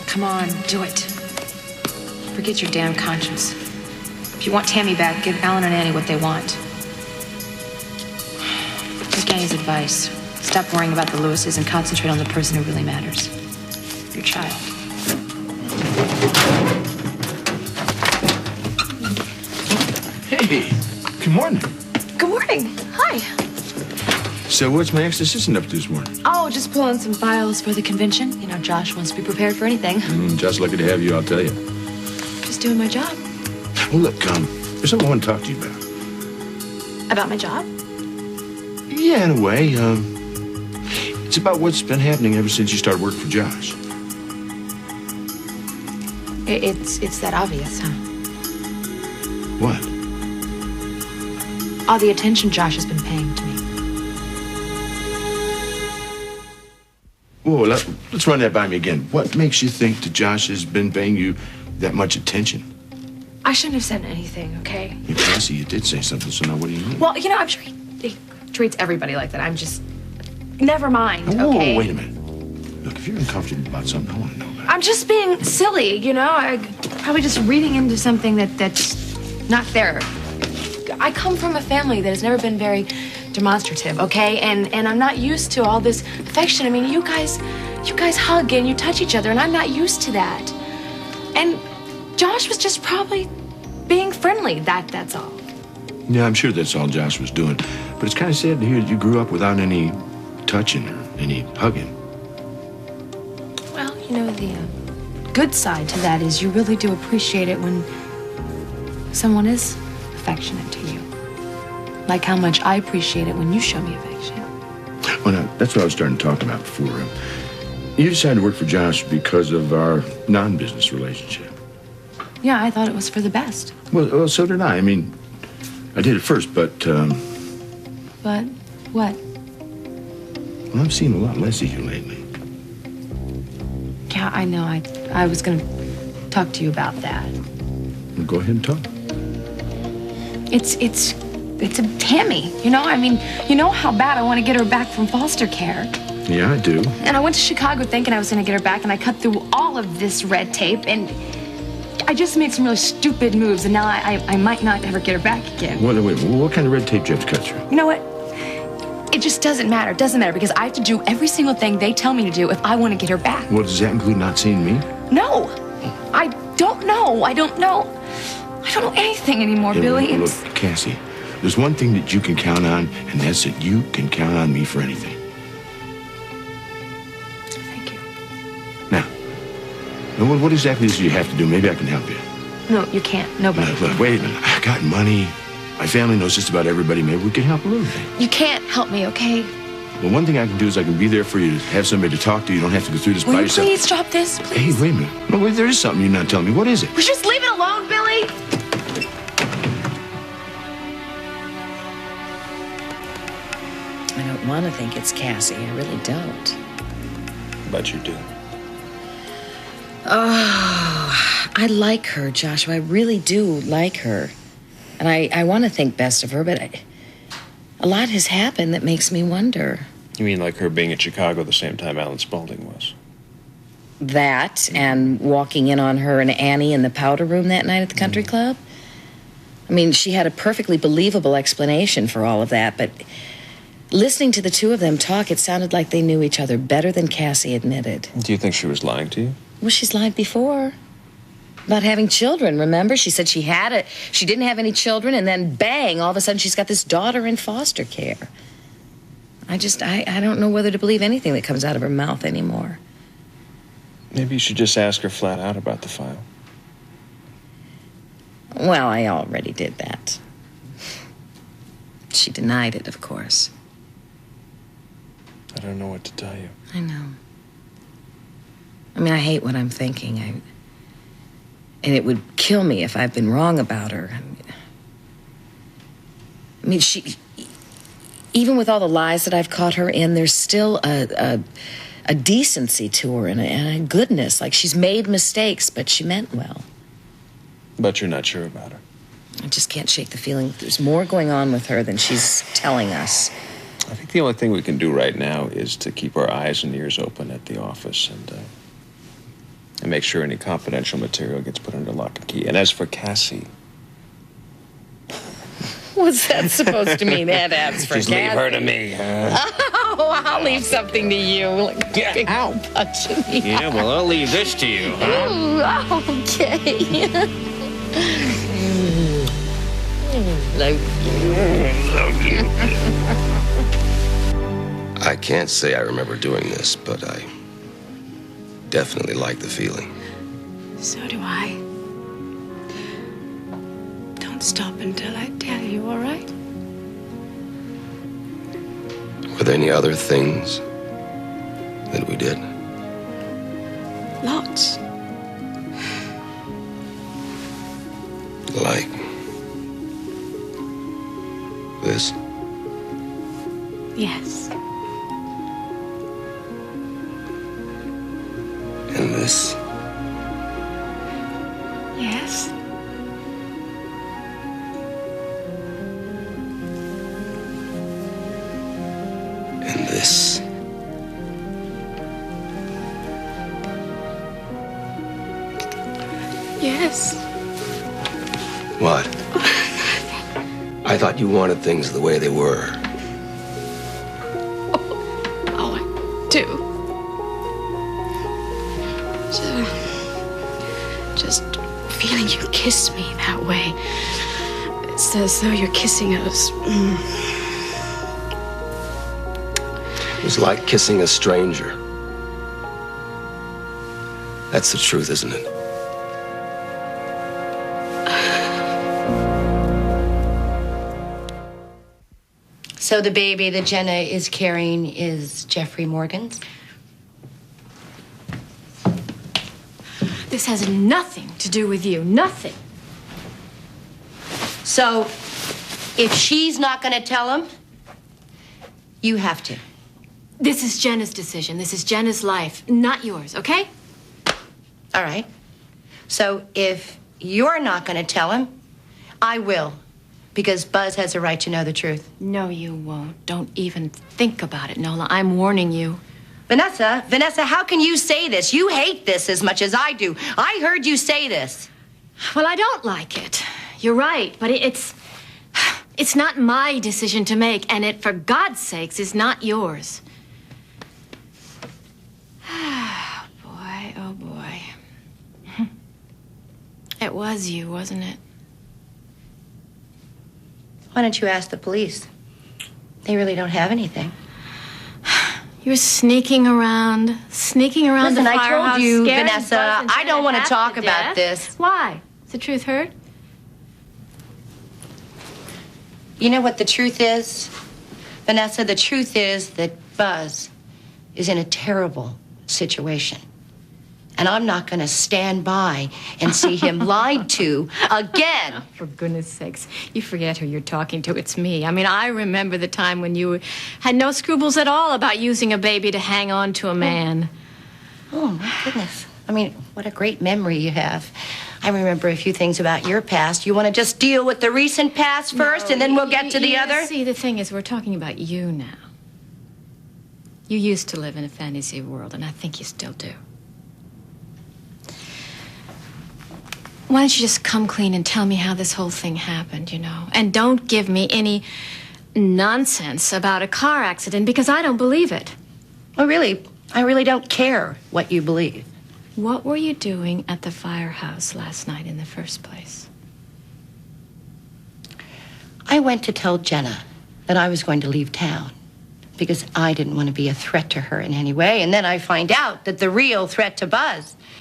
Come on, do it. Forget your damn conscience. If you want Tammy back, give Alan and Annie what they want. Take Annie's advice. Stop worrying about the Lewises and concentrate on the person who really matters. Your child. Hey, good morning. Good morning. Hi. So what's my ex-assistant up to this morning? Oh, just pulling some files for the convention. You know, Josh wants to be prepared for anything. Just lucky to have you, I'll tell you. Just doing my job. Well, look, there's something I want to talk to you about. About my job? Yeah, in a way. It's about what's been happening ever since you started working for Josh. It's that obvious, huh? What? All the attention Josh has been paying to me. Whoa, let's run that by me again. What makes you think that Josh has been paying you that much attention? I shouldn't have said anything, okay? Yeah, Cassie, you did say something, so now what do you mean? Well, you know, I'm sure he treats everybody like that. I'm just... Never mind, Whoa, okay? wait a minute. Look, if you're uncomfortable about something, I want to know about it. I'm just being silly, you know? I'm probably just reading into something that's not there. I come from a family that has never been very demonstrative, okay? And I'm not used to all this affection. I mean, you guys hug and you touch each other, and I'm not used to that. And Josh was just probably being friendly. That's all. Yeah, I'm sure that's all Josh was doing. But it's kind of sad to hear that you grew up without any touching or any hugging. Well, you know, the good side to that is you really do appreciate it when someone is affectionate to you. Like how much I appreciate it when you show me affection. Well, now, that's what I was starting to talk about before. You decided to work for Josh because of our non-business relationship. Yeah, I thought it was for the best. Well, so did I. I mean, I did at first, but... But what? Well, I've seen a lot less of you lately. Yeah, I know. I was going to talk to you about that. Well, go ahead and talk. It's a Tammy, you know? I mean, you know how bad I want to get her back from foster care. Yeah, I do. And I went to Chicago thinking I was going to get her back, and I cut through all of this red tape, and I just made some really stupid moves, and now I might not ever get her back again. Wait, what kind of red tape do you have to cut through? You know what? It just doesn't matter. It doesn't matter, because I have to do every single thing they tell me to do if I want to get her back. Well, does that include not seeing me? No. I don't know. I don't know anything anymore, Yeah, Billy. Look, Cassie, there's one thing that you can count on, and that's that you can count on me for anything. Thank you. Now, what exactly is it you have to do? Maybe I can help you. No, you can't. Nobody. Look, wait a minute. I got money. My family knows just about everybody. Maybe we can help a little bit. You can't help me, okay? Well, one thing I can do is I can be there for you to have somebody to talk to. You don't have to go through this by Will you yourself. please drop this, please? Hey, wait a minute. No, wait, there is something you're not telling me. What is it? Will you just leave it alone, Billy? I don't want to think it's Cassie. I really don't. But you do. Oh, I like her, Joshua. I really do like her. And I want to think best of her, but a lot has happened that makes me wonder. You mean like her being in Chicago the same time Alan Spaulding was? That and walking in on her and Annie in the powder room that night at the country club. I mean, she had a perfectly believable explanation for all of that, but listening to the two of them talk, it sounded like they knew each other better than Cassie admitted. Do you think she was lying to you? Well, she's lied before. About having children, remember? She said she didn't have any children, and then bang, all of a sudden she's got this daughter in foster care. I don't know whether to believe anything that comes out of her mouth anymore. Maybe you should just ask her flat out about the file. Well, I already did that. She denied it, of course. I don't know what to tell you. I know. I mean, I hate what I'm thinking. And it would kill me if I've been wrong about her. I mean, even with all the lies that I've caught her in, there's still a decency to her and a goodness. Like, she's made mistakes, but she meant well. But you're not sure about her. I just can't shake the feeling that there's more going on with her than she's telling us. I think the only thing we can do right now is to keep our eyes and ears open at the office and And make sure any confidential material gets put under lock and key. And as for Cassie... What's that supposed to mean? That's for Just leave her to Cassie. me, huh? Oh, I'll leave something to you. Like Yeah, big ow. punching me. Yeah, well, I'll leave this to you, huh? Ooh, okay. Love you. I can't say I remember doing this, but I definitely like the feeling. So do I. Don't stop until I tell you, all right? Were there any other things that we did? Lots. Like this? Yes. And this? Yes. And this? Yes. What? I thought you wanted things the way they were. Oh, I do. Just feeling you kiss me that way. It's as though you're kissing us. It was like kissing a stranger. That's the truth, isn't it? So the baby that Jenna is carrying is Jeffrey Morgan's? This has nothing to do with you. Nothing. So if she's not going to tell him, you have to. This is Jenna's decision. This is Jenna's life, not yours, okay? All right. So if you're not going to tell him, I will. Because Buzz has a right to know the truth. No, you won't. Don't even think about it, Nola. I'm warning you. Vanessa, how can you say this? You hate this as much as I do. I heard you say this. Well, I don't like it. You're right, but it's not my decision to make, and it, for God's sakes, is not yours. Oh boy. It was you, wasn't it? Why don't you ask the police? They really don't have anything. You're sneaking around Listen, the I firehouse, told you, scaring Vanessa, Buzz and I Jenna don't want to half talk to about death. this. Why? Is the truth hurt? You know what the truth is? Vanessa, the truth is that Buzz is in a terrible situation. And I'm not going to stand by and see him lied to again. For goodness sakes, you forget who you're talking to. It's me. I mean, I remember the time when you had no scruples at all about using a baby to hang on to a man. Oh, my goodness. I mean, what a great memory you have. I remember a few things about your past. You want to just deal with the recent past first, and then we'll get to the other? See, the thing is, we're talking about you now. You used to live in a fantasy world, and I think you still do. Why don't you just come clean and tell me how this whole thing happened, you know? And don't give me any nonsense about a car accident, because I don't believe it. Well, really, I really don't care what you believe. What were you doing at the firehouse last night in the first place? I went to tell Jenna that I was going to leave town because I didn't want to be a threat to her in any way. And then I find out that the real threat to Buzz